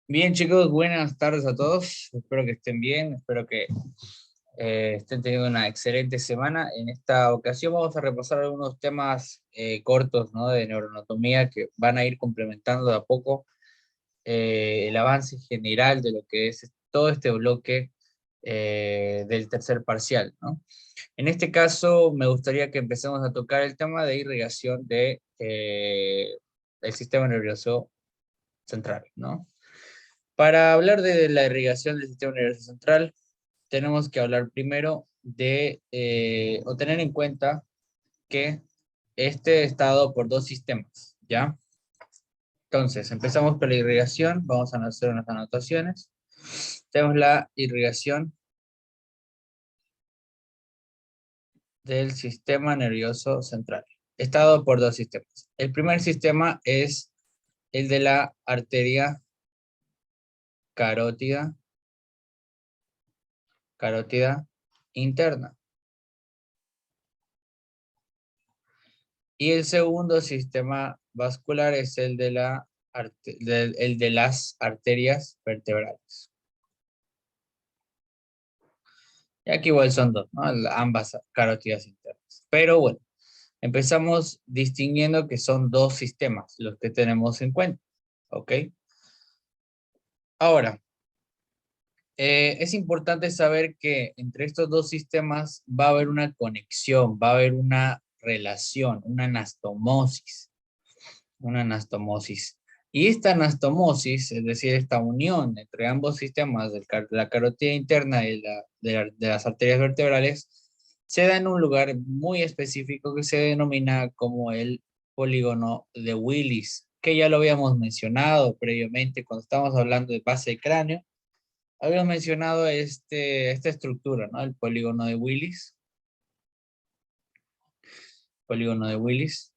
Bien, chicos, buenas tardes a todos. Espero que estén bien, espero que estén teniendo una excelente semana. En esta ocasión vamos a repasar algunos temas cortos, ¿no? De neuroanatomía que van a ir complementando de a poco el avance general de lo que es todo este bloque del tercer parcial, ¿no? En este caso, me gustaría que empecemos a tocar el tema de irrigación del sistema nervioso central, ¿no? Para hablar de la irrigación del sistema nervioso central, tenemos que hablar primero o tener en cuenta que este está dado por dos sistemas, ¿ya? Entonces, empezamos con la irrigación, vamos a hacer unas anotaciones. Tenemos la irrigación del sistema nervioso central. Está dado por dos sistemas. El primer sistema es el de la arteria carótida interna. Y el segundo sistema vascular es el el de las arterias vertebrales. Y aquí igual son dos, ¿no? Ambas carótidas internas. Pero bueno, empezamos distinguiendo que son dos sistemas los que tenemos en cuenta. ¿Ok? Ahora, es importante saber que entre estos dos sistemas va a haber una conexión, va a haber una relación, una anastomosis. Una anastomosis. Y esta anastomosis, es decir, esta unión entre ambos sistemas de la carótida interna y de las arterias vertebrales, se da en un lugar muy específico que se denomina como el polígono de Willis, que ya lo habíamos mencionado previamente cuando estábamos hablando de base de cráneo. Habíamos mencionado esta estructura, ¿no? El polígono de Willis. Polígono de Willis,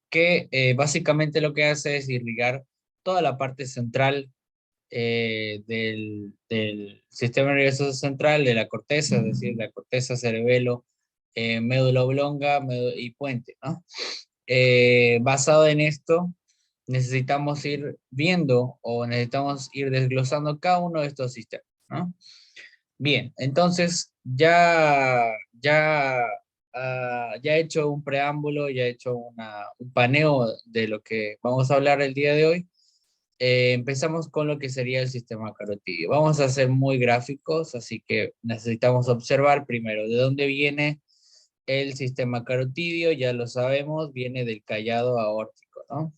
que básicamente lo que hace es irrigar toda la parte central del sistema nervioso central, de la corteza, es decir, la corteza, cerebelo, médula oblonga y puente, ¿no? Basado en esto, necesitamos ir viendo o necesitamos ir desglosando cada uno de estos sistemas, ¿no? Bien, entonces ya he hecho un preámbulo, ya he hecho un paneo de lo que vamos a hablar el día de hoy. Empezamos con lo que sería el sistema carotidio. Vamos a ser muy gráficos, así que necesitamos observar primero de dónde viene el sistema carotidio. Ya lo sabemos, viene del callado aórtico, ¿no?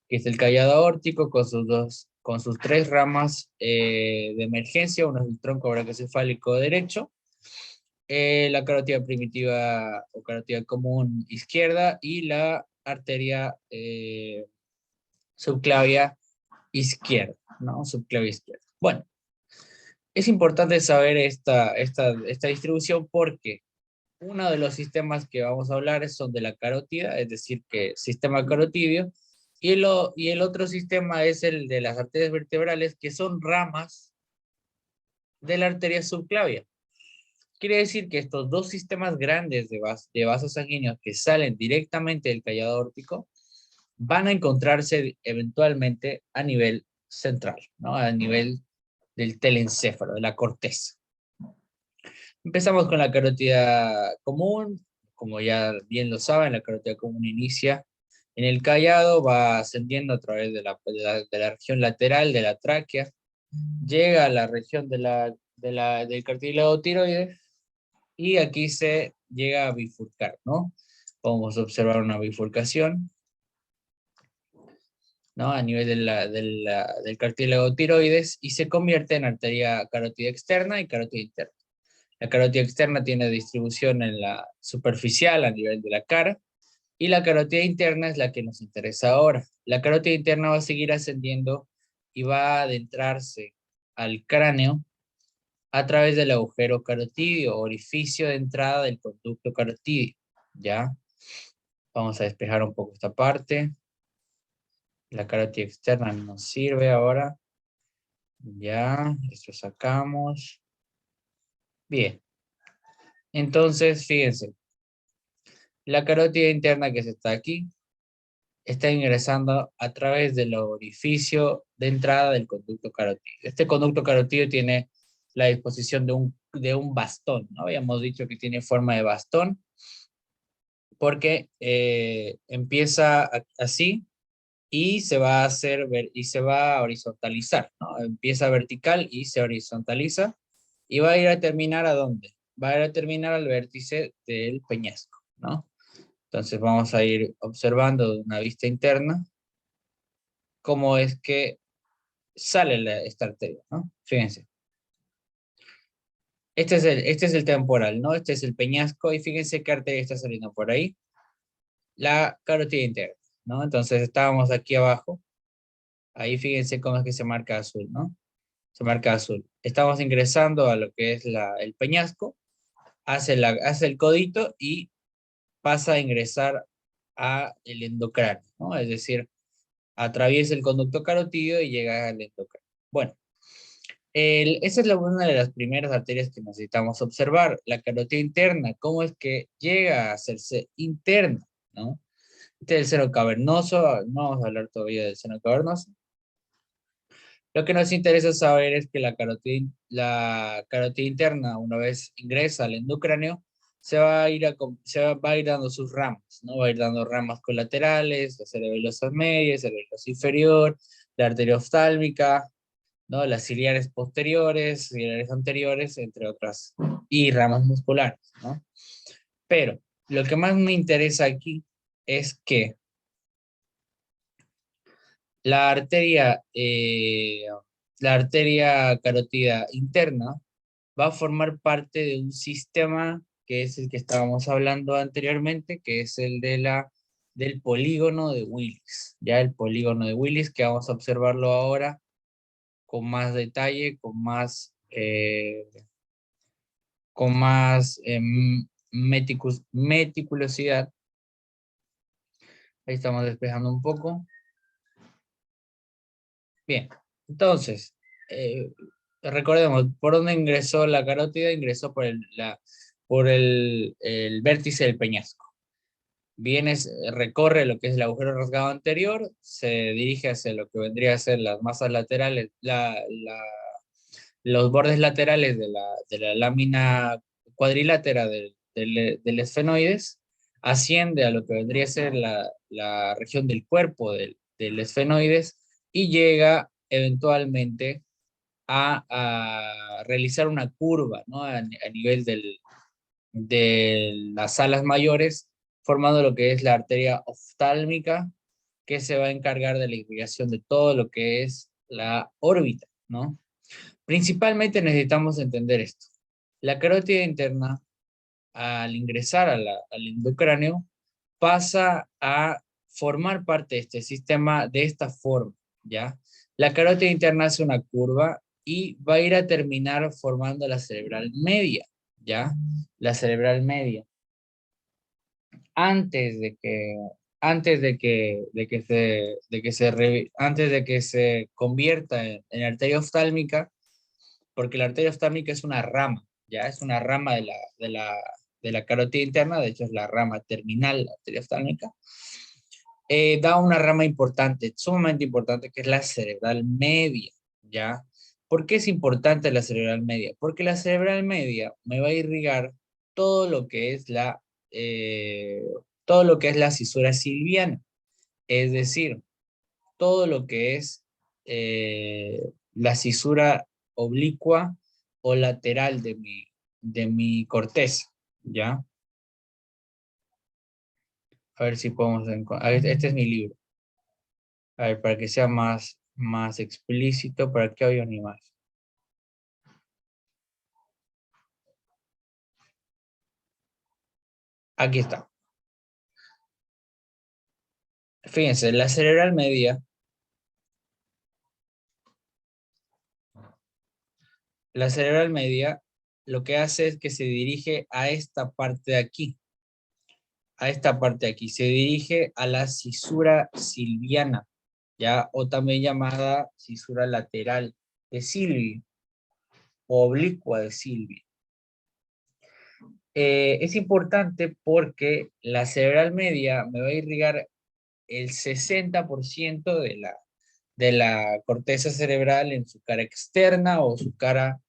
Que es el callado aórtico con sus tres ramas de emergencia. Uno es el tronco brachiocefálico derecho, la carótida primitiva o carótida común izquierda y la arteria subclavia izquierda, ¿no? Subclavia izquierda. Bueno, es importante saber esta distribución porque uno de los sistemas que vamos a hablar son de la carótida, es decir, que sistema carotidio, y el otro sistema es el de las arterias vertebrales, que son ramas de la arteria subclavia. Quiere decir que estos dos sistemas grandes de vasos sanguíneos que salen directamente del callado aórtico van a encontrarse eventualmente a nivel central, ¿no? A nivel del telencéfalo, de la corteza. Empezamos con la carótida común. Como ya bien lo saben, la carótida común inicia en el callado, va ascendiendo a través de la región lateral de la tráquea, llega a la región del cartílago tiroides y aquí se llega a bifurcar, ¿no? Podemos observar una bifurcación, ¿no? A nivel del cartílago tiroides y se convierte en arteria carótida externa y carótida interna. La carótida externa tiene distribución en la superficial a nivel de la cara y la carótida interna es la que nos interesa ahora. La carótida interna va a seguir ascendiendo y va a adentrarse al cráneo a través del agujero carotidio, orificio de entrada del conducto carotidio. ¿Ya? Vamos a despejar un poco esta parte. La carótida externa nos sirve ahora. Ya, esto sacamos. Bien. Entonces, fíjense, la carótida interna que está aquí está ingresando a través del orificio de entrada del conducto carotídeo. Este conducto carotídeo tiene la disposición de un bastón, ¿no? Habíamos dicho que tiene forma de bastón, porque empieza así y se va a y se va a horizontalizar, ¿no? Empieza vertical y se horizontaliza y va a ir a terminar ¿a dónde? Va a ir a terminar al vértice del peñasco, ¿no? Entonces vamos a ir observando de una vista interna cómo es que sale esta arteria, ¿no? Fíjense. Este es el temporal, ¿no? Este es el peñasco y fíjense qué arteria está saliendo por ahí. La carótida interna, ¿no? Entonces estábamos aquí abajo. Ahí fíjense cómo es que se marca azul, ¿no? Se marca azul. Estamos ingresando a lo que es el peñasco, hace el codito y pasa a ingresar a el endocráneo, ¿no? Es decir, atraviesa el conducto carotídeo y llega al endocráneo. Bueno, esa es una de las primeras arterias que necesitamos observar, la carótida interna, cómo es que llega a hacerse interna, ¿no? Este es el seno cavernoso, no vamos a hablar todavía del seno cavernoso. Lo que nos interesa saber es que la carótida interna, una vez ingresa al endocráneo, va a ir dando sus ramas, ¿no? Va a ir dando ramas colaterales, la cerebelosa media, cerebelosa inferior, la arteria oftálmica, ¿no? Las ciliares posteriores, ciliares anteriores, entre otras, y ramas musculares, ¿no? Pero lo que más me interesa aquí es que la arteria, eh, la arteria carótida interna va a formar parte de un sistema que es el que estábamos hablando anteriormente, que es el del polígono de Willis. Ya el polígono de Willis, que vamos a observarlo ahora con más detalle, con más meticulosidad. Ahí estamos despejando un poco. Bien, entonces, eh, recordemos, ¿por dónde ingresó la carótida? Ingresó por el vértice del peñasco. Recorre lo que es el agujero rasgado anterior, se dirige hacia lo que vendría a ser las masas laterales, los bordes laterales de la lámina cuadrilátera del esfenoides, asciende a lo que vendría a ser la región del cuerpo del esfenoides y llega eventualmente a realizar una curva, ¿no? A nivel de las alas mayores, formando lo que es la arteria oftálmica, que se va a encargar de la irrigación de todo lo que es la órbita, ¿no? Principalmente necesitamos entender esto. La carótida interna, al ingresar al endocráneo, pasa a formar parte de este sistema de esta forma, ¿ya? La carótida interna hace una curva y va a ir a terminar formando la cerebral media, ¿ya? La cerebral media. Antes de que, antes de que se convierta en arteria oftálmica, porque la arteria oftálmica es una rama, ya es una rama de la carótida interna, de hecho es la rama terminal, la arteria oftálmica, da una rama importante, sumamente importante, que es la cerebral media, ¿ya? ¿Por qué es importante la cerebral media? Porque la cerebral media me va a irrigar todo lo que es eh, todo lo que es la cisura silviana, es decir, todo lo que es la cisura oblicua o lateral de mi corteza, ¿ya? A ver si podemos encontrar. Este es mi libro. A ver, para que sea más explícito, para que haya una imagen. Aquí está. Fíjense, la cerebral media lo que hace es que se dirige a esta parte de aquí, se dirige a la cisura silviana, ¿ya? O también llamada cisura lateral de Silvi, o oblicua de Silvi. Es importante porque la cerebral media me va a irrigar el 60% de la corteza cerebral en su cara externa o su cara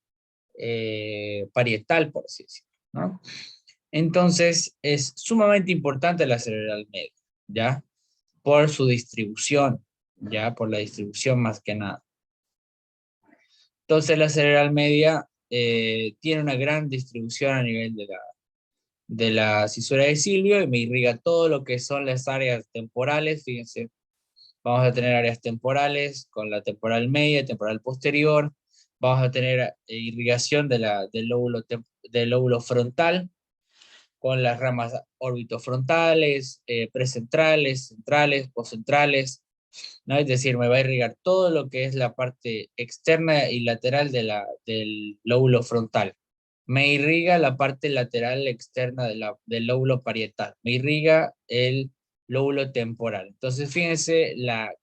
parietal, por así decirlo, ¿no? Entonces, es sumamente importante la cerebral media, ¿ya? Por su distribución, ¿ya? Por la distribución más que nada. Entonces, la cerebral media tiene una gran distribución a nivel de la cisura de Silvio y me irriga todo lo que son las áreas temporales. Fíjense, vamos a tener áreas temporales con la temporal media, temporal posterior. Vamos a tener irrigación del lóbulo frontal con las ramas orbitofrontales, precentrales, centrales, postcentrales, ¿no? Es decir, me va a irrigar todo lo que es la parte externa y lateral del lóbulo frontal. Me irriga la parte lateral externa del lóbulo parietal. Me irriga el lóbulo temporal. Entonces, fíjense la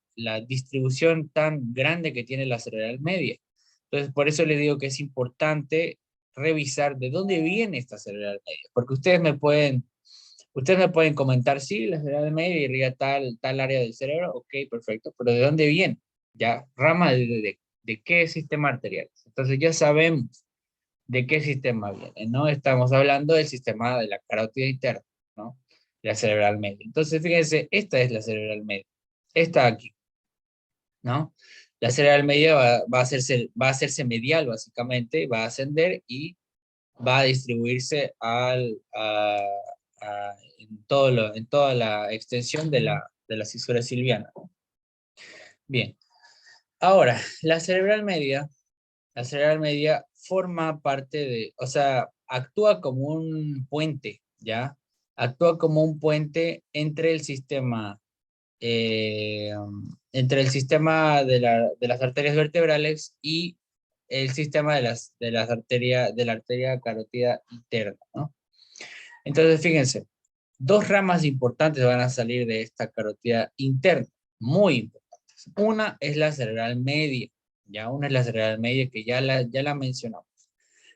distribución tan grande que tiene la cerebral media. Entonces, por eso les digo que es importante revisar de dónde viene esta cerebral media. Porque ustedes me pueden comentar, sí, la cerebral media irriga tal área del cerebro, ok, perfecto, pero ¿de dónde viene? Ya, rama de qué sistema arterial. Entonces ya sabemos de qué sistema viene, ¿no? Estamos hablando del sistema de la carótida interna, ¿no? La cerebral media. Entonces, fíjense, esta es la cerebral media. Esta aquí, ¿no? La cerebral media va a hacerse medial, básicamente, va a ascender y va a distribuirse en toda la extensión de la cisura silviana. Bien, ahora, la cerebral media forma parte o sea, actúa como un puente, ¿ya? Actúa como un puente eh, entre el sistema de las arterias vertebrales y el sistema de la arteria carótida interna, ¿no? Entonces, fíjense, dos ramas importantes van a salir de esta carótida interna, muy importantes. Una es la cerebral media, ya una es la cerebral media que ya la mencionamos.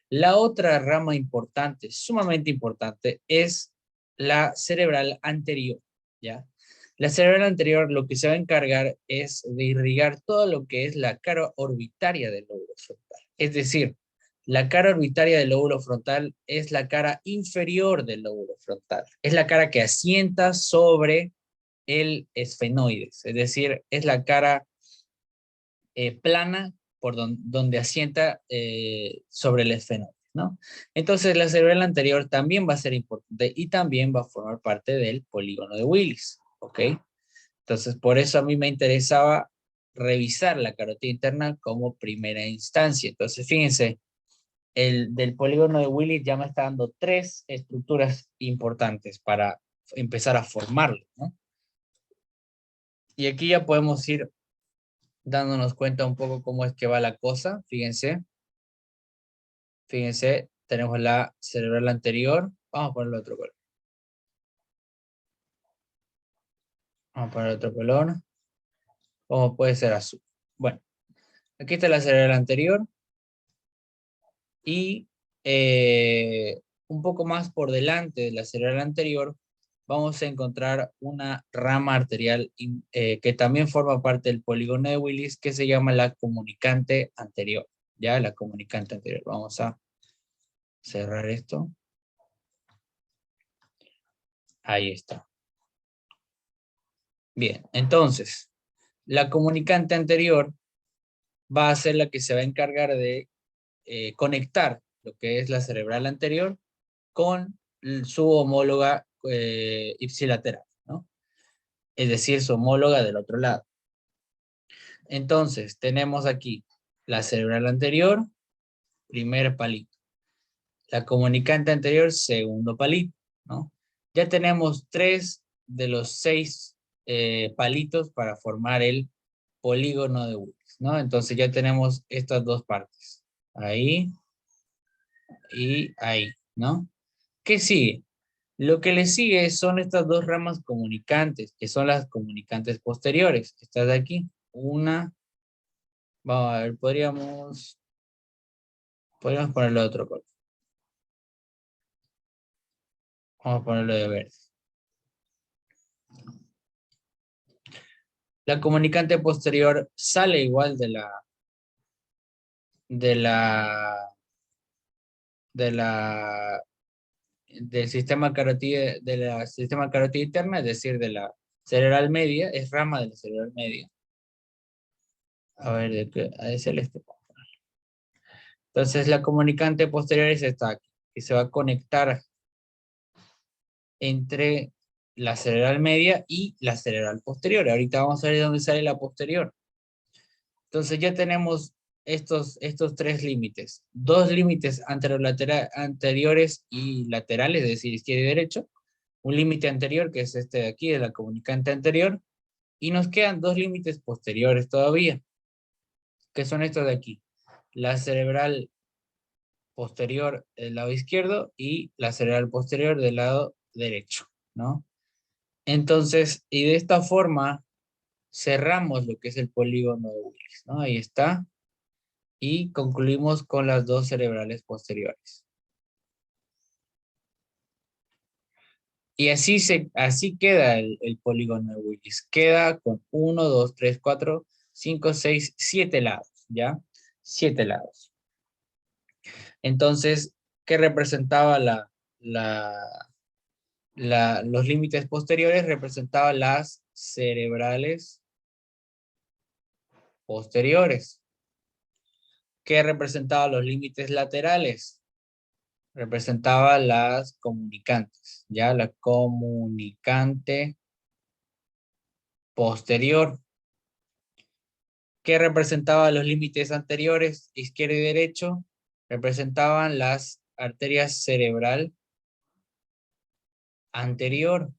La otra rama importante, sumamente importante, es la cerebral anterior, ¿ya? La cerebral anterior lo que se va a encargar es de irrigar todo lo que es la cara orbitaria del lóbulo frontal. Es decir, la cara orbitaria del lóbulo frontal es la cara inferior del lóbulo frontal. Es la cara que asienta sobre el esfenoides, es decir, es la cara plana por donde asienta sobre el esfenoides, ¿no? Entonces la cerebral anterior también va a ser importante y también va a formar parte del polígono de Willis, ¿ok? Entonces por eso a mí me interesaba revisar la carótida interna como primera instancia. Entonces fíjense, del polígono de Willis ya me está dando tres estructuras importantes para empezar a formarlo, ¿no? Y aquí ya podemos ir dándonos cuenta un poco cómo es que va la cosa. Fíjense, tenemos la cerebral anterior. Vamos a ponerle otro color. Vamos a poner otro color. Como puede ser azul. Bueno, aquí está la cerebral anterior. Y un poco más por delante de la cerebral anterior, vamos a encontrar una rama arterial que también forma parte del polígono de Willis, que se llama la comunicante anterior. Ya, la comunicante anterior. Vamos a cerrar esto. Ahí está. Bien, entonces, la comunicante anterior va a ser la que se va a encargar de conectar lo que es la cerebral anterior con su homóloga ipsilateral, ¿no? Es decir, su homóloga del otro lado. Entonces, tenemos aquí la cerebral anterior, primer palito. La comunicante anterior, segundo palito, ¿no? Ya tenemos 3 de los 6 palitos para formar el polígono de Willis, ¿no? Entonces ya tenemos estas dos partes. Ahí y ahí, ¿no? ¿Qué sigue? Lo que le sigue son estas dos ramas comunicantes, que son las comunicantes posteriores. Estas de aquí. Una, vamos a ver, podríamos ponerle otro color. Vamos a ponerlo de verde. La comunicante posterior sale igual de la, de la, del sistema carotido, de la sistema carotido interna, es decir, de la cerebral media, es rama de la cerebral media. A ver, es el este. Entonces la comunicante posterior es esta aquí, que se va a conectar entre la cerebral media y la cerebral posterior. Ahorita vamos a ver de dónde sale la posterior. Entonces ya tenemos estos tres límites. Dos límites anteriores y laterales, es decir, izquierdo y derecho. Un límite anterior, que es este de aquí, de la comunicante anterior. Y nos quedan dos límites posteriores todavía, que son estos de aquí. La cerebral posterior del lado izquierdo y la cerebral posterior del lado derecho, ¿no? Entonces, y de esta forma cerramos lo que es el polígono de Willis, ¿no? Ahí está. Y concluimos con las dos cerebrales posteriores. Y así queda el polígono de Willis. Queda con 1, 2, 3, 4, 5, 6, 7 lados, ¿ya? 7 lados. Entonces, ¿qué representaba los límites posteriores? Representaban las cerebrales posteriores. ¿Qué representaba los límites laterales? Representaba las comunicantes, ¿ya? La comunicante posterior. ¿Qué representaba los límites anteriores, izquierdo y derecho? Representaban las arterias cerebral anterior,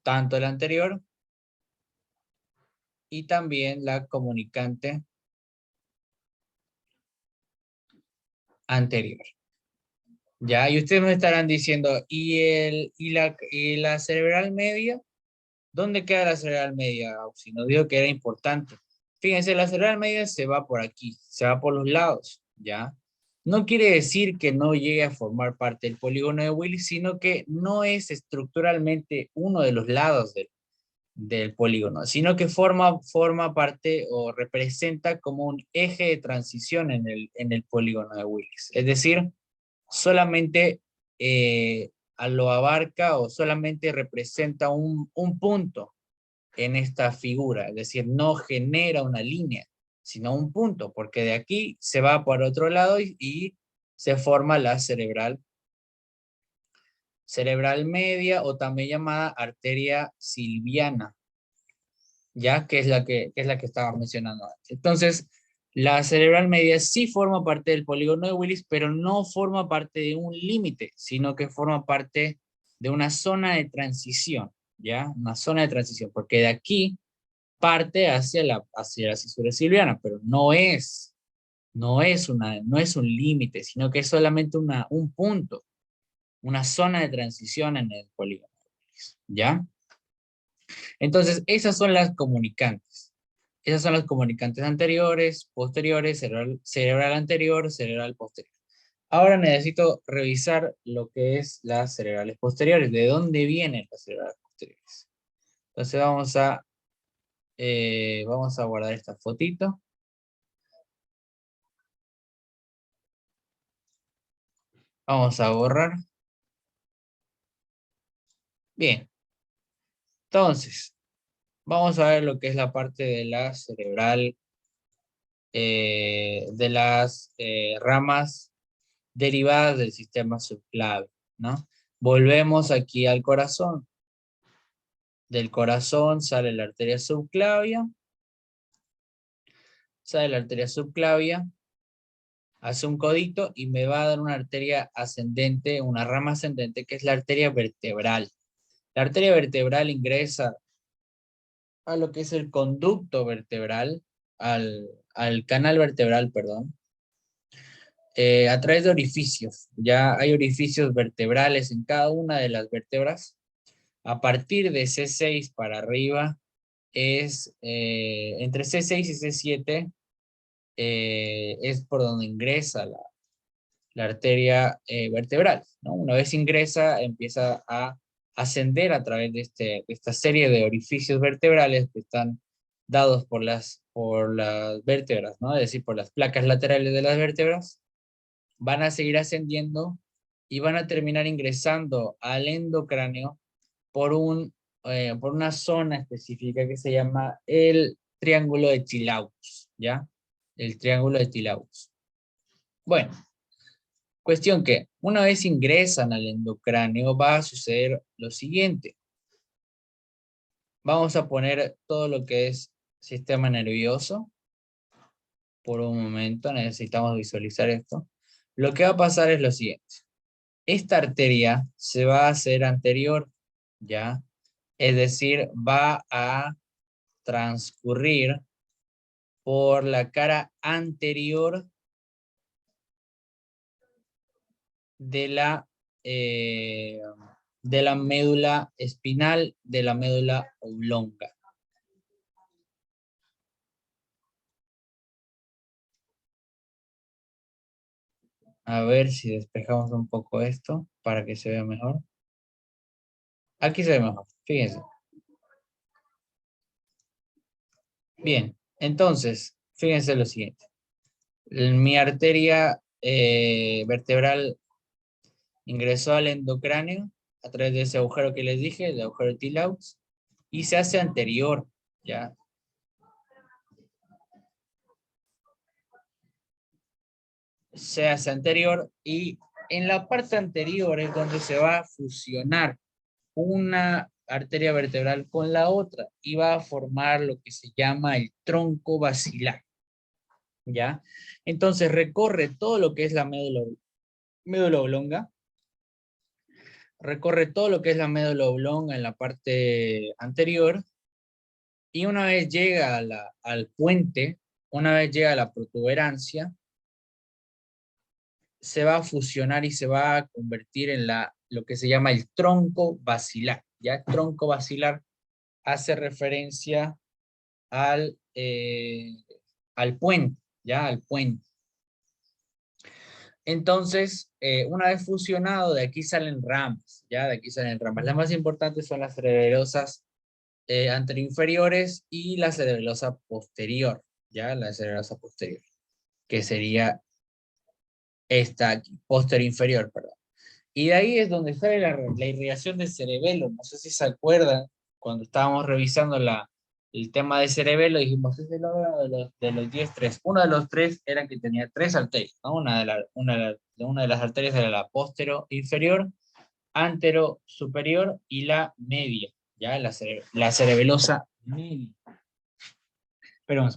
tanto la anterior y también la comunicante anterior. Ya, y ustedes me estarán diciendo, ¿y la cerebral media? ¿Dónde queda la cerebral media? Si nos dijo que era importante. Fíjense, la cerebral media se va por aquí, se va por los lados, ¿ya? No quiere decir que no llegue a formar parte del polígono de Willis, sino que no es estructuralmente uno de los lados del polígono, sino que forma parte o representa como un eje de transición en el polígono de Willis. Es decir, solamente lo abarca o solamente representa un punto en esta figura, es decir, no genera una línea, sino un punto, porque de aquí se va por otro lado y se forma la cerebral media o también llamada arteria silviana, ya que es la que estaba mencionando antes. Entonces, la cerebral media sí forma parte del polígono de Willis, pero no forma parte de un límite, sino que forma parte de una zona de transición, ¿ya? Una zona de transición, porque de aquí parte hacia la cisura silviana, pero no es un límite, sino que es solamente un punto, una zona de transición en el polígono, ¿ya? Entonces, esas son las comunicantes. Esas son las comunicantes anteriores, posteriores, cerebral anterior, cerebral posterior. Ahora necesito revisar lo que es las cerebrales posteriores. ¿De dónde vienen las cerebrales posteriores? Entonces vamos a guardar esta fotito. Vamos a borrar. Bien. Entonces, vamos a ver lo que es la parte de la cerebral, de las ramas derivadas del sistema subclavio, ¿no? Volvemos aquí al corazón. Del corazón sale la arteria subclavia, hace un codito y me va a dar una arteria ascendente, una rama ascendente, que es la arteria vertebral. La arteria vertebral ingresa a lo que es el conducto vertebral, al canal vertebral, perdón, a través de orificios. Ya hay orificios vertebrales en cada una de las vértebras. A partir de C6 para arriba es entre C6 y C7 es por donde ingresa la arteria vertebral, ¿no? Una vez ingresa, empieza a ascender a través de esta serie de orificios vertebrales que están dados por las vértebras, ¿no? Es decir, por las placas laterales de las vértebras, van a seguir ascendiendo y van a terminar ingresando al endocráneo por una zona específica que se llama el triángulo de Tilaux, ¿ya? El triángulo de Tilaux. Bueno, cuestión que una vez ingresan al endocráneo va a suceder lo siguiente. Vamos a poner todo lo que es sistema nervioso. Por un momento necesitamos visualizar esto. Lo que va a pasar es lo siguiente. Esta arteria se va a hacer anterior, ¿ya? Es decir, va a transcurrir por la cara anterior de eh, de la médula espinal, de la médula oblonga. A ver si despejamos un poco esto para que se vea mejor. Aquí se ve mejor, fíjense. Bien, entonces, fíjense lo siguiente. Mi arteria vertebral ingresó al endocráneo a través de ese agujero que les dije, el agujero de Tilaux, y se hace anterior, ¿ya? Se hace anterior y en la parte anterior es donde se va a fusionar una arteria vertebral con la otra y va a formar lo que se llama el tronco basilar, ¿ya? Entonces recorre todo lo que es la médula oblonga, recorre todo lo que es la médula oblonga en la parte anterior y una vez llega al puente, una vez llega a la protuberancia, se va a fusionar y se va a convertir en lo que se llama el tronco basilar. Ya el tronco basilar hace referencia al puente, ya al puente. Entonces, una vez fusionado, de aquí salen ramas, ya de aquí salen ramas. Las más importantes son las cerebelosas anteroinferiores y la cerebelosa posterior, ya la cerebelosa posterior, que sería esta aquí, posterior-inferior, perdón. Y de ahí es donde sale la irrigación del cerebelo. No sé si se acuerdan, cuando estábamos revisando el tema del cerebelo, dijimos, es el órgano de los 10, 3. Uno de los tres era que tenía tres arterias, ¿no? Una de las arterias era la postero-inferior, antero-superior y la media, ¿ya? La cerebelosa media. Pero,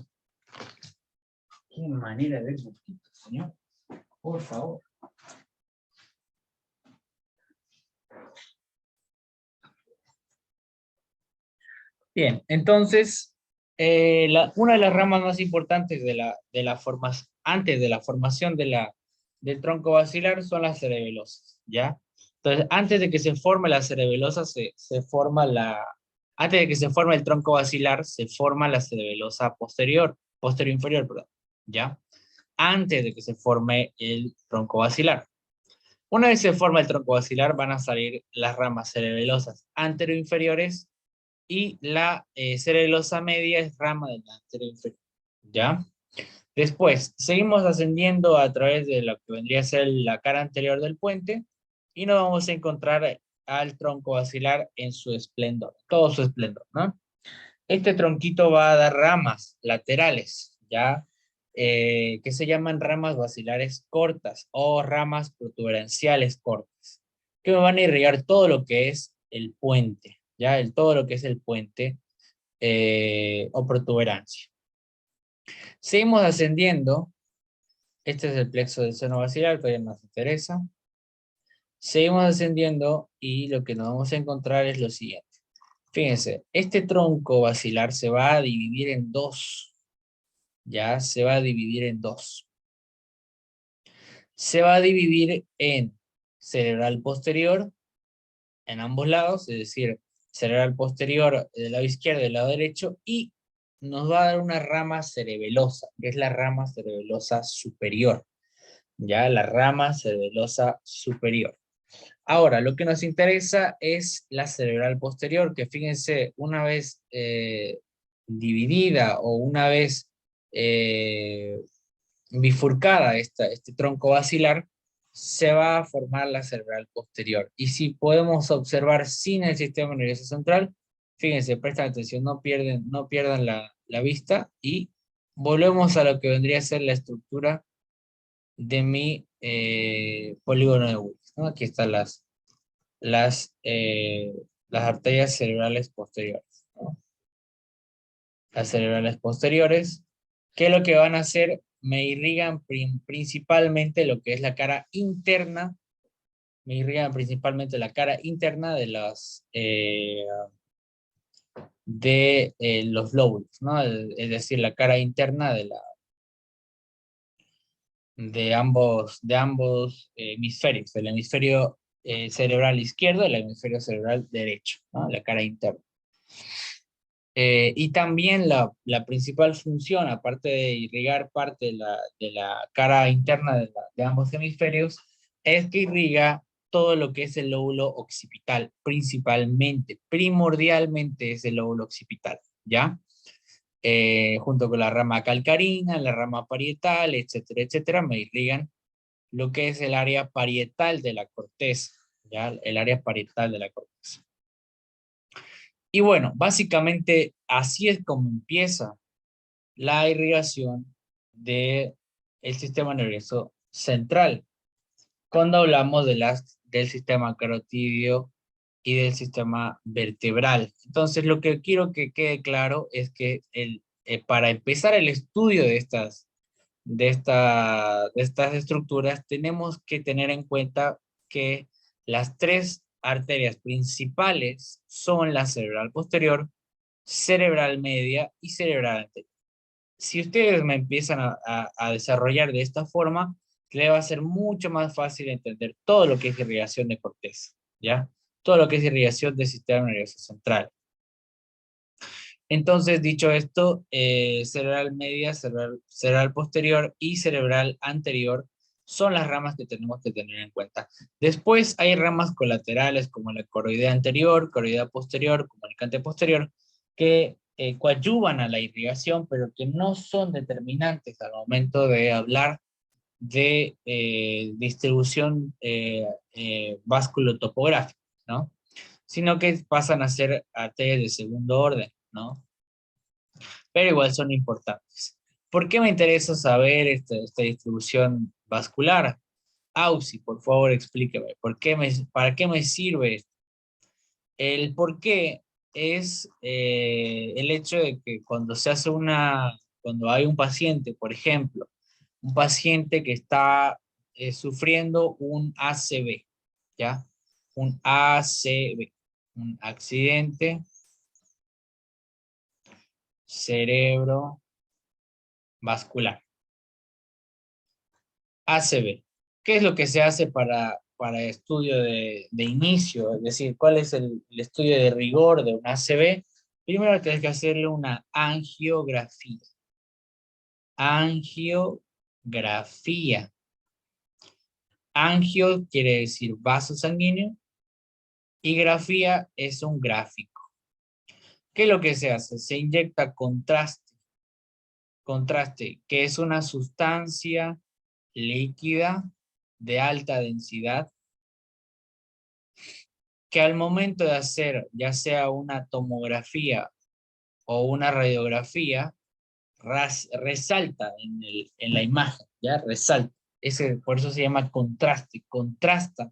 qué manera de ver mosquitos, señor. Por favor. Bien, entonces, una de las ramas más importantes antes de la formación del tronco basilar son las cerebelosas, ¿ya? Entonces, antes de que se forme la cerebelosa, antes de que se forme el tronco basilar, se forma la cerebelosa posterior-inferior, perdón, ¿ya? Antes de que se forme el tronco basilar. Una vez se forma el tronco basilar, van a salir las ramas cerebelosas anteroinferiores y la cerebelosa media es rama del anterior inferior, ¿ya? Después, seguimos ascendiendo a través de lo que vendría a ser la cara anterior del puente y nos vamos a encontrar al tronco basilar en su esplendor, todo su esplendor, ¿no? Este tronquito va a dar ramas laterales, ¿ya? Que se llaman ramas basilares cortas o ramas protuberanciales cortas, que van a irrigar todo lo que es el puente, ¿ya? Todo lo que es el puente o protuberancia. Seguimos ascendiendo. Este es el plexo del seno basilar, todavía nos interesa. Seguimos ascendiendo y lo que nos vamos a encontrar es lo siguiente. Fíjense, este tronco basilar se va a dividir en dos. Ya se va a dividir en dos. Se va a dividir en cerebral posterior en ambos lados, es decir, cerebral posterior del lado izquierdo y del lado derecho, y nos va a dar una rama cerebelosa, que es la rama cerebelosa superior. Ya, la rama cerebelosa superior. Ahora, lo que nos interesa es la cerebral posterior, que fíjense, una vez dividida o una vez bifurcada este tronco basilar, se va a formar la cerebral posterior. Y si podemos observar sin el sistema nervioso central, fíjense, prestan atención, no pierdan la vista y volvemos a lo que vendría a ser la estructura de mi polígono de Willis, ¿no? Aquí están las, eh, las arterias cerebrales posteriores, ¿no? Las cerebrales posteriores, que lo que van a hacer, me irrigan principalmente lo que es la cara interna, me irrigan principalmente la cara interna de los lóbulos, ¿no? Es decir, la cara interna de ambos hemisferios, del hemisferio cerebral izquierdo y el hemisferio cerebral derecho, ¿no? La cara interna. Y también la principal función, aparte de irrigar parte de la cara interna de ambos hemisferios, es que irriga todo lo que es el lóbulo occipital, principalmente, primordialmente es el lóbulo occipital, ¿ya? Junto con la rama calcarina, la rama parietal, etcétera, etcétera, me irrigan lo que es el área parietal de la corteza, ¿ya? El área parietal de la corteza. Y bueno, básicamente así es como empieza la irrigación del sistema nervioso central, cuando hablamos del sistema carotidio y del sistema vertebral. Entonces, lo que quiero que quede claro es que para empezar el estudio de estas estructuras, tenemos que tener en cuenta que las tres arterias principales son la cerebral posterior, cerebral media y cerebral anterior. Si ustedes me empiezan a desarrollar de esta forma, le va a ser mucho más fácil entender todo lo que es irrigación de corteza, ¿ya? Todo lo que es irrigación del sistema nervioso central. Entonces, dicho esto, cerebral media, cerebral posterior y cerebral anterior son las ramas que tenemos que tener en cuenta. Después hay ramas colaterales como la coroidea anterior, coroidea posterior, comunicante posterior, que coadyuvan a la irrigación, pero que no son determinantes al momento de hablar de distribución vasculotopográfica, ¿no? Sino que pasan a ser arterias de segundo orden, ¿no? Pero igual son importantes. ¿Por qué me interesa saber esta distribución vascular? Auxi, por favor, explíqueme, ¿para qué me sirve esto? El por qué es el hecho de que cuando hay un paciente, por ejemplo, un paciente que está sufriendo un ACV, ¿ya? Un ACV, un accidente cerebrovascular. ACV. ¿Qué es lo que se hace para estudio de inicio? Es decir, ¿cuál es el estudio de rigor de un ACV? Primero tienes que hacerle una angiografía. Angiografía. Angio quiere decir vaso sanguíneo y grafía es un gráfico. ¿Qué es lo que se hace? Se inyecta contraste. Contraste, que es una sustancia líquida de alta densidad que al momento de hacer ya sea una tomografía o una radiografía, resalta en la imagen, ¿ya? Resalta. Por eso se llama contraste. Contrasta.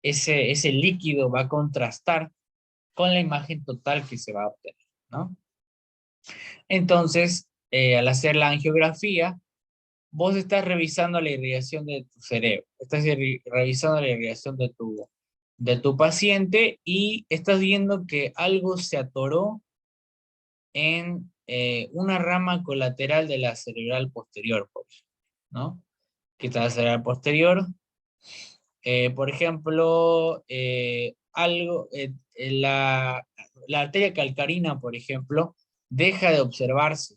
Ese líquido va a contrastar con la imagen total que se va a obtener, ¿no? Entonces, al hacer la angiografía, vos estás revisando la irrigación de tu cerebro, estás revisando la irrigación de tu paciente y estás viendo que algo se atoró en una rama colateral de la cerebral posterior, por ejemplo, ¿no? ¿Qué está la cerebral posterior? Por ejemplo, la arteria calcarina, por ejemplo, deja de observarse,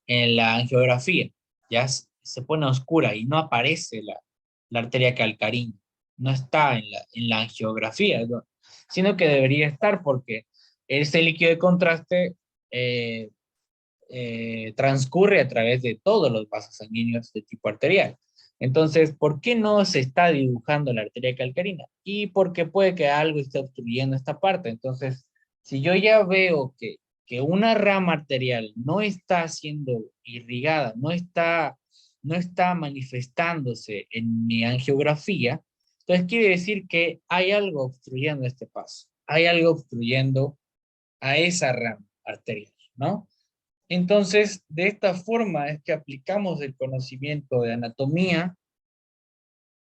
en la angiografía, ¿ya? se pone oscura y no aparece la arteria calcarínea. No está en la angiografía, ¿no? Sino que debería estar porque ese líquido de contraste eh, transcurre a través de todos los vasos sanguíneos de tipo arterial. Entonces, ¿por qué no se está dibujando la arteria calcarina? Y porque puede que algo esté obstruyendo esta parte. Entonces, si yo ya veo que una rama arterial no está siendo irrigada, no está manifestándose en mi angiografía, entonces quiere decir que hay algo obstruyendo este paso. Hay algo obstruyendo a esa rama arterial, ¿no? Entonces, de esta forma es que aplicamos el conocimiento de anatomía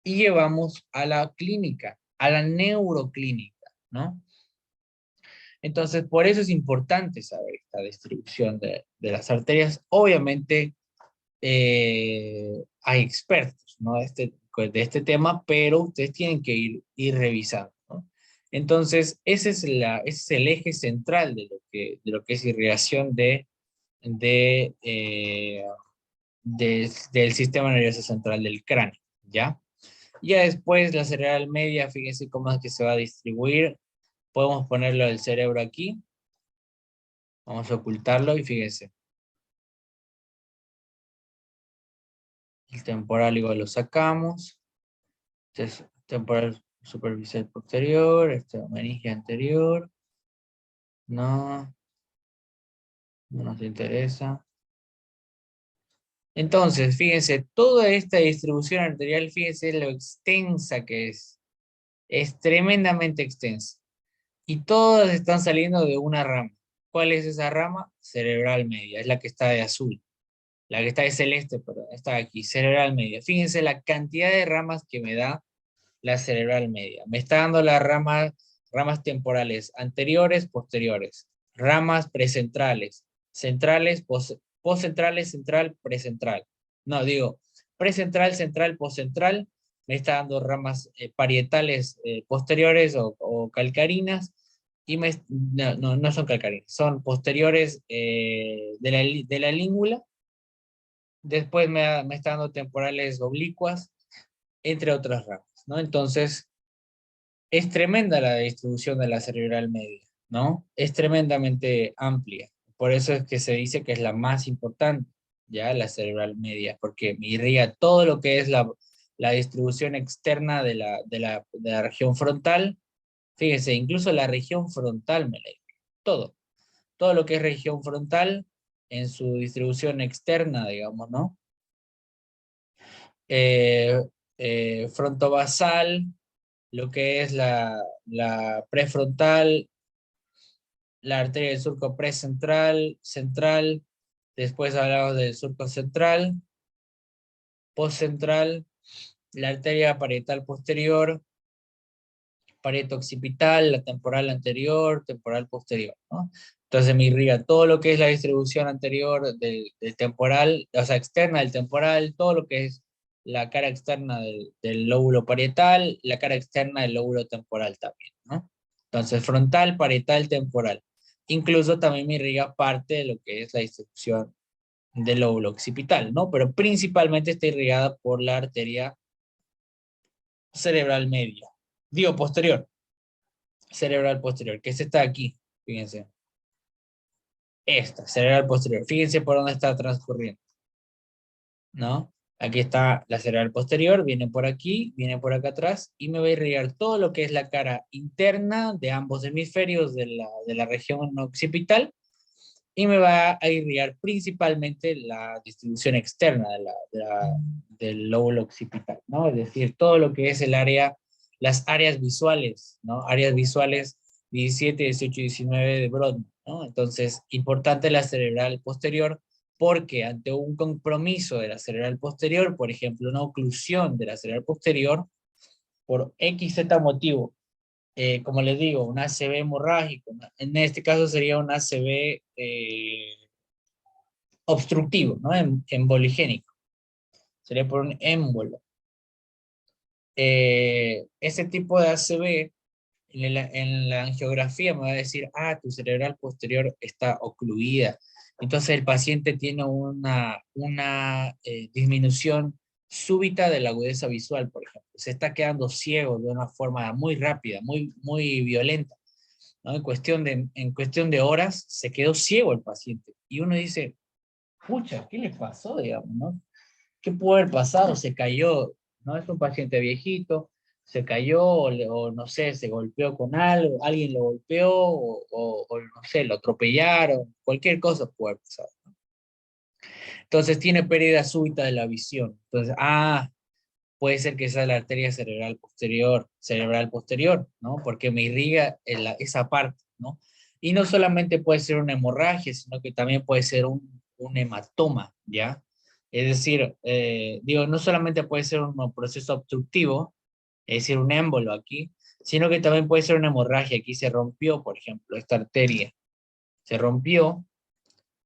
y llevamos a la clínica, a la neuroclínica, ¿no? Entonces, por eso es importante saber esta distribución de las arterias. Obviamente, hay expertos, ¿no? De este tema, pero ustedes tienen que ir revisando, ¿no? Entonces, ese es el eje central de lo que es irrigación de, eh, del sistema nervioso central del cráneo, ¿ya? Ya después la cerebral media, fíjense cómo es que se va a distribuir. Podemos ponerlo del cerebro aquí. Vamos a ocultarlo y fíjense. El temporal igual lo sacamos. Este es temporal superficial posterior, este meninge anterior. No, no nos interesa. Entonces, fíjense, toda esta distribución arterial, fíjense lo extensa que es. Es tremendamente extensa. Y todas están saliendo de una rama. ¿Cuál es esa rama? Cerebral media, es la que está de azul. La que está de celeste, perdón, está aquí, cerebral media. Fíjense la cantidad de ramas que me da la cerebral media. Me está dando las ramas temporales anteriores, posteriores, ramas precentrales, centrales, postcentrales, central, precentral. No, digo, precentral, central, postcentral. Me está dando ramas parietales posteriores o calcarinas. No son calcarinas, son posteriores de la língula. Después me está dando temporales oblicuas, entre otras ramas, ¿no? Entonces, es tremenda la distribución de la cerebral media, ¿no? Es tremendamente amplia. Por eso es que se dice que es la más importante, ya, la cerebral media, porque me irriga todo lo que es la distribución externa de la región frontal. Fíjense, incluso la región frontal me la irriga. Todo lo que es región frontal en su distribución externa, digamos, ¿no? Eh, Frontovasal, lo que es la prefrontal, la arteria del surco precentral, central, después hablamos del surco central, postcentral, la arteria parietal posterior, parieto occipital, la temporal anterior, temporal posterior, ¿no? Entonces me irriga todo lo que es la distribución anterior del temporal, o sea, externa del temporal, todo lo que es la cara externa del lóbulo parietal, la cara externa del lóbulo temporal también, ¿no? Entonces, frontal, parietal, temporal. Incluso también me irriga parte de lo que es la distribución del lóbulo occipital, ¿no? Pero principalmente está irrigada por la arteria cerebral media. Digo, posterior, cerebral posterior, que es esta de aquí, fíjense. Esta, cerebral posterior. Fíjense por dónde está transcurriendo, ¿no? Aquí está la cerebral posterior, viene por aquí, viene por acá atrás, y me va a irrigar todo lo que es la cara interna de ambos hemisferios de la región occipital, y me va a irrigar principalmente la distribución externa del lóbulo occipital, ¿no? Es decir, todo lo que es el área, las áreas visuales, ¿no? Áreas visuales 17, 18 y 19 de Brodmann, ¿no? Entonces, importante la cerebral posterior, porque ante un compromiso de la cerebral posterior, por ejemplo, una oclusión de la cerebral posterior, por XZ motivo, como les digo, un ACV hemorrágico, en este caso sería un ACV obstructivo, ¿no? Emboligénico, sería por un émbolo. Ese tipo de ACV, en la angiografía me va a decir, tu cerebral posterior está ocluida, Entonces el paciente tiene una disminución súbita de la agudeza visual, por ejemplo. Se está quedando ciego de una forma muy rápida, muy violenta, ¿no? En cuestión de horas se quedó ciego el paciente. Y uno dice, pucha, ¿qué le pasó, digamos, no? ¿Qué pudo haber pasado? Se cayó, ¿no? Es un paciente viejito, se cayó o no sé, se golpeó con algo, alguien lo golpeó o no sé, lo atropellaron, cualquier cosa puede haber pasado. Entonces tiene pérdida súbita de la visión. Entonces, puede ser que sea la arteria cerebral posterior, ¿no? Porque me irriga esa parte, ¿no? Y no solamente puede ser una hemorragia, sino que también puede ser un hematoma, ¿ya? Es decir, digo, no solamente puede ser un proceso obstructivo, es decir, un émbolo aquí, sino que también puede ser una hemorragia. Aquí se rompió, por ejemplo, esta arteria. Se rompió,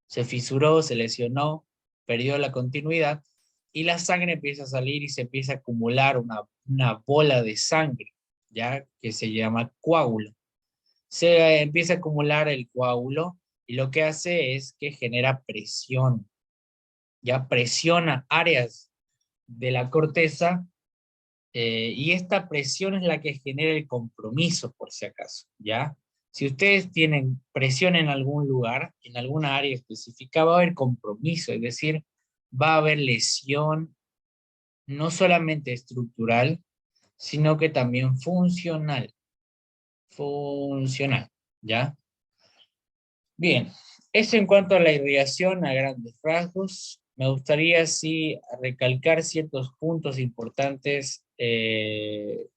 se fisuró, se lesionó, perdió la continuidad y la sangre empieza a salir y se empieza a acumular una bola de sangre, ya que se llama coágulo. Se empieza a acumular el coágulo y lo que hace es que genera presión, ya presiona áreas de la corteza y esta presión es la que genera el compromiso, por si acaso, ¿ya? Si ustedes tienen presión en algún lugar, en alguna área específica, va a haber compromiso, es decir, va a haber lesión no solamente estructural, sino que también funcional. Funcional, ¿ya? Bien, eso en cuanto a la irrigación a grandes rasgos. Me gustaría, sí, recalcar ciertos puntos importantes de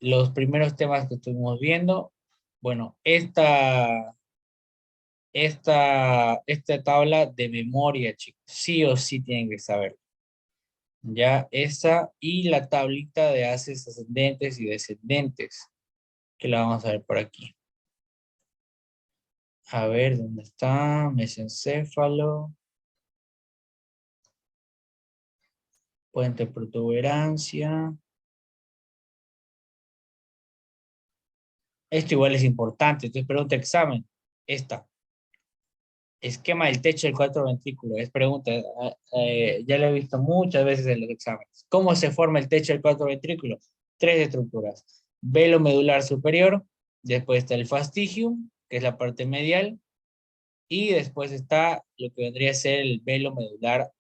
los primeros temas que estuvimos viendo. Bueno, esta tabla de memoria, chicos, sí o sí tienen que saber. Ya esa y la tablita de haces ascendentes y descendentes, que la vamos a ver por aquí. A ver, ¿dónde está? Mesencéfalo. Puente protuberancia. Esto igual es importante, entonces pregunta examen. Esta. Esquema del techo del cuarto ventrículo. Es pregunta, ya lo he visto muchas veces en los exámenes. ¿Cómo se forma el techo del cuarto ventrículo? Tres estructuras. Velo medular superior, después está el fastigium, que es la parte medial, y después está lo que vendría a ser el velo medular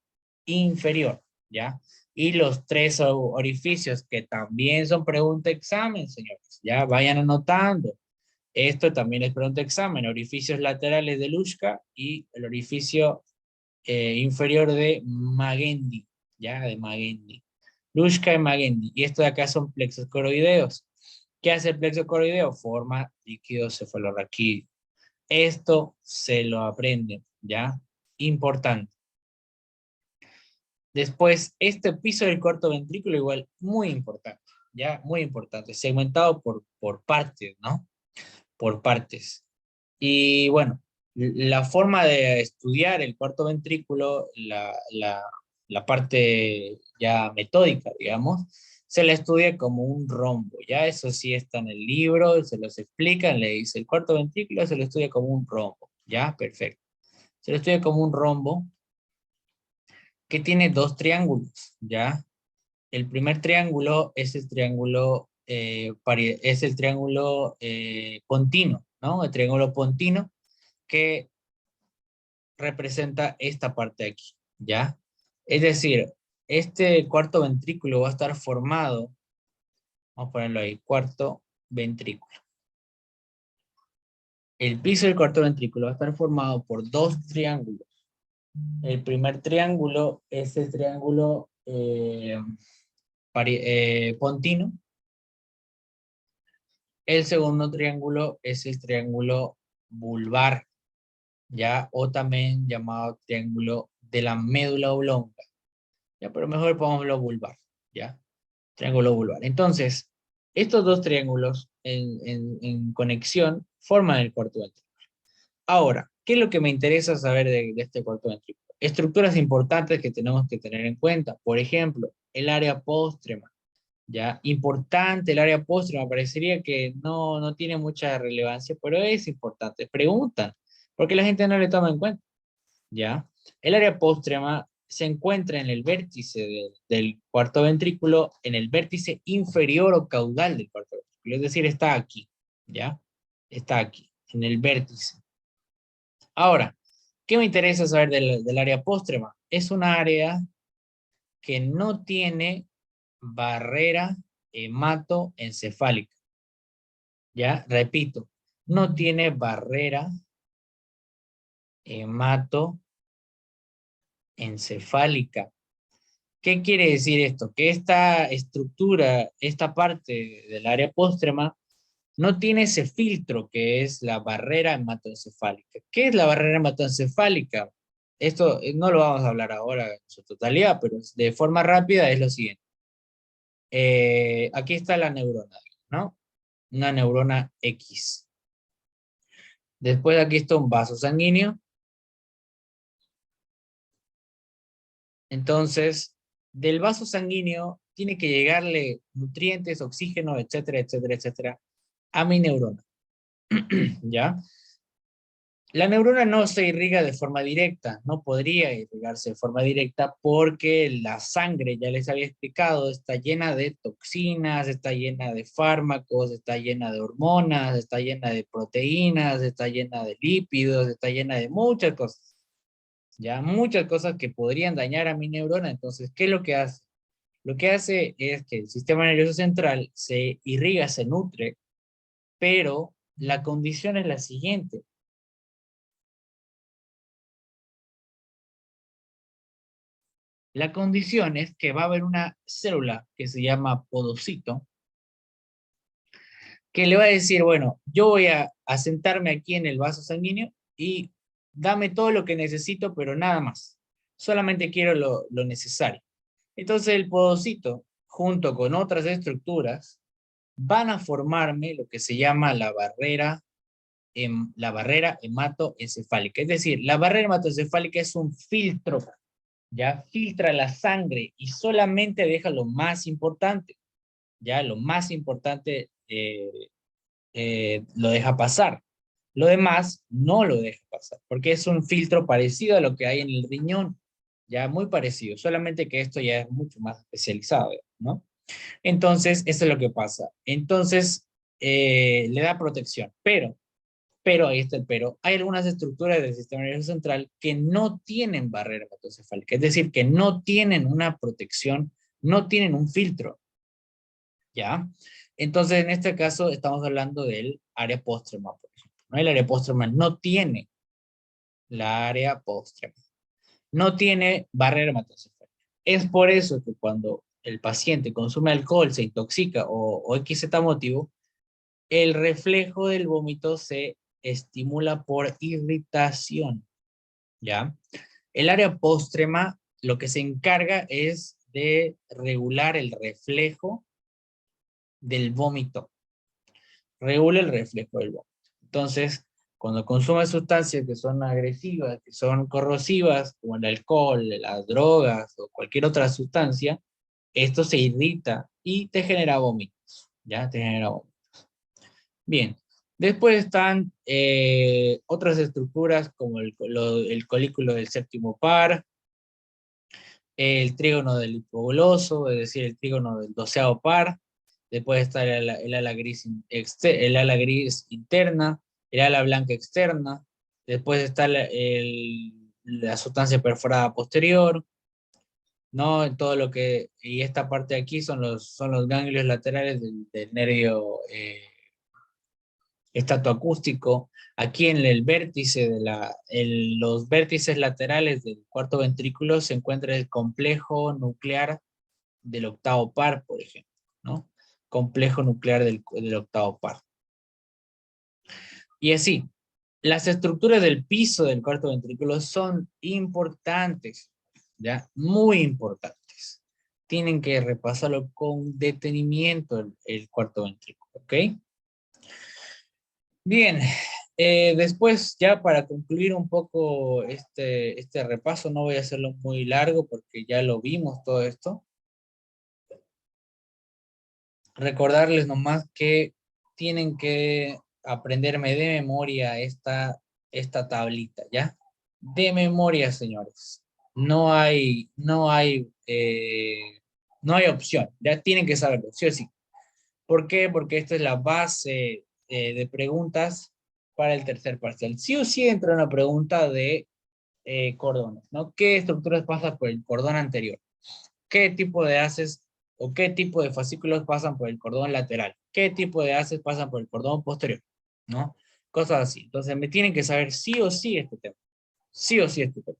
inferior, ¿ya? Y los tres orificios, que también son pregunta examen, señores, ya vayan anotando. Esto también es pregunta examen, orificios laterales de Luschka y el orificio inferior de Magendie, ya, de Magendie. Luschka y Magendie. Y esto de acá son plexos coroideos. ¿Qué hace el plexo coroideo? Forma líquido cefalorraquídeo. Esto se lo aprenden, ¿ya? Importante. Después, este piso del cuarto ventrículo igual, muy importante, ¿ya? Muy importante. Segmentado por partes, ¿no? Por partes. Y bueno, la forma de estudiar el cuarto ventrículo, la parte ya metódica, digamos, se la estudia como un rombo, ya eso sí está en el libro, se los explican, le dice el cuarto ventrículo se lo estudia como un rombo, ya, perfecto. Se lo estudia como un rombo que tiene dos triángulos, ya. El primer triángulo es el triángulo, pontino, ¿no? El triángulo pontino que representa esta parte de aquí, ¿ya? Es decir, este cuarto ventrículo va a estar formado, vamos a ponerlo ahí, cuarto ventrículo. El piso del cuarto ventrículo va a estar formado por dos triángulos. El primer triángulo es el triángulo pontino. El segundo triángulo es el triángulo vulvar, ¿ya? O también llamado triángulo de la médula oblonga. Ya, pero mejor pongámoslo vulvar, ¿ya? Triángulo vulvar. Entonces, estos dos triángulos en conexión forman el cuarto ventrículo. Ahora, ¿qué es lo que me interesa saber de este cuarto ventrículo? Estructuras importantes que tenemos que tener en cuenta. Por ejemplo, el área póstrema. Ya, importante el área póstrema, parecería que no tiene mucha relevancia, pero es importante. Preguntan, porque la gente no le toma en cuenta, ¿ya? El área póstrema se encuentra en el vértice del cuarto ventrículo, en el vértice inferior o caudal del cuarto ventrículo, es decir, está aquí, ¿ya? Está aquí, en el vértice. Ahora, ¿qué me interesa saber del área póstrema? Es un área que no tiene barrera hematoencefálica. Ya, repito, no tiene barrera hematoencefálica. ¿Qué quiere decir esto? Que esta estructura, esta parte del área póstrema, no tiene ese filtro que es la barrera hematoencefálica. ¿Qué es la barrera hematoencefálica? Esto no lo vamos a hablar ahora en su totalidad, pero de forma rápida es lo siguiente. Aquí está la neurona, ¿no? Una neurona X. Después aquí está un vaso sanguíneo. Entonces, del vaso sanguíneo tiene que llegarle nutrientes, oxígeno, etcétera, etcétera, etcétera, a mi neurona, ¿ya? La neurona no se irriga de forma directa, no podría irrigarse de forma directa porque la sangre, ya les había explicado, está llena de toxinas, está llena de fármacos, está llena de hormonas, está llena de proteínas, está llena de lípidos, está llena de muchas cosas, ya muchas cosas que podrían dañar a mi neurona. Entonces, ¿qué es lo que hace? Lo que hace es que el sistema nervioso central se irriga, se nutre, pero la condición es la siguiente. La condición es que va a haber una célula que se llama podocito, que le va a decir, bueno, yo voy a sentarme aquí en el vaso sanguíneo y dame todo lo que necesito, pero nada más. Solamente quiero lo necesario. Entonces el podocito, junto con otras estructuras, van a formarme lo que se llama la barrera hematoencefálica. Es decir, la barrera hematoencefálica es un filtro, ya filtra la sangre y solamente deja lo más importante, ya lo más importante lo deja pasar. Lo demás no lo deja pasar, porque es un filtro parecido a lo que hay en el riñón, ya muy parecido, solamente que esto ya es mucho más especializado, ¿no? Entonces, eso es lo que pasa. Entonces, le da protección, pero, ahí está el pero, hay algunas estructuras del sistema nervioso central que no tienen barrera hematoencefálica, es decir, que no tienen una protección, no tienen un filtro, ¿ya? Entonces, en este caso, estamos hablando del área póstrema, por ejemplo, ¿no? El área póstrema no tiene la área póstrema, no tiene barrera hematoencefálica. Es por eso que cuando el paciente consume alcohol, se intoxica o XZ motivo, el reflejo del vómito se estimula por irritación, ¿ya? El área póstrema lo que se encarga es de regular el reflejo del vómito, regula el reflejo del vómito. Entonces, cuando consume sustancias que son agresivas, que son corrosivas, como el alcohol, las drogas o cualquier otra sustancia, esto se irrita y te genera vómitos, ¿ya? Te genera vómitos. Bien, después están otras estructuras como el colículo del séptimo par, el trígono del hipogloso, es decir, el trígono del doceavo par. Después está el ala gris, el ala gris interna, el ala blanca externa. Después está la sustancia perforada posterior, ¿no? Todo lo que, y esta parte de aquí son los ganglios laterales del nervio estatoacústico. Aquí en el vértice los vértices laterales del cuarto ventrículo se encuentra el complejo nuclear del octavo par, por ejemplo, ¿no? Complejo nuclear del octavo par. Y así, las estructuras del piso del cuarto ventrículo son importantes, ¿ya? Muy importantes. Tienen que repasarlo con detenimiento el cuarto ventrículo, ¿ok? Bien, después ya para concluir un poco este repaso, no voy a hacerlo muy largo porque ya lo vimos todo esto. recordarles nomás que tienen que aprenderme de memoria esta tablita, ¿ya? De memoria, señores. No hay opción, ya tienen que saberlo, sí o sí. ¿Por qué? Porque esta es la base de preguntas para el tercer parcial. Sí o sí entra una pregunta de cordones, ¿no? ¿Qué estructuras pasan por el cordón anterior? ¿Qué tipo de haces o qué tipo de fascículos pasan por el cordón lateral? ¿Qué tipo de haces pasan por el cordón posterior? ¿No? Cosas así. Entonces me tienen que saber sí o sí este tema. Sí o sí este tema.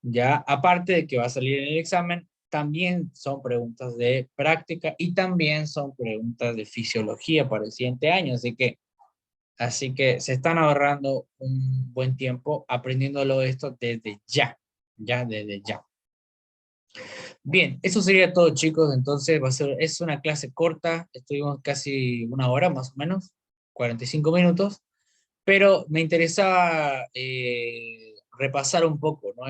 Ya, aparte de que va a salir en el examen, también son preguntas de práctica y también son preguntas de fisiología para el siguiente año. Así que se están ahorrando un buen tiempo aprendiéndolo esto desde ya desde ya. Bien, eso sería todo, chicos. Entonces es una clase corta, estuvimos casi una hora más o menos, 45 minutos, pero me interesaba repasar un poco, ¿no?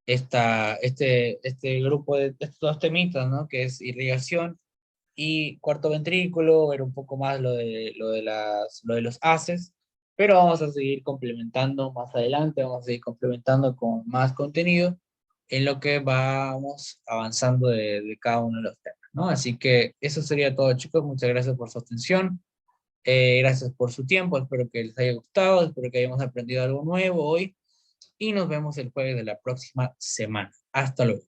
Este grupo de estos dos temitas, ¿no? Que es irrigación y cuarto ventrículo, era un poco más lo de los haces, pero vamos a seguir complementando más adelante, vamos a seguir complementando con más contenido en lo que vamos avanzando de cada uno de los temas, ¿no? Así que eso sería todo, chicos. Muchas gracias por su atención. Gracias por su tiempo. Espero que les haya gustado. Espero que hayamos aprendido algo nuevo hoy. Y nos vemos el jueves de la próxima semana. Hasta luego.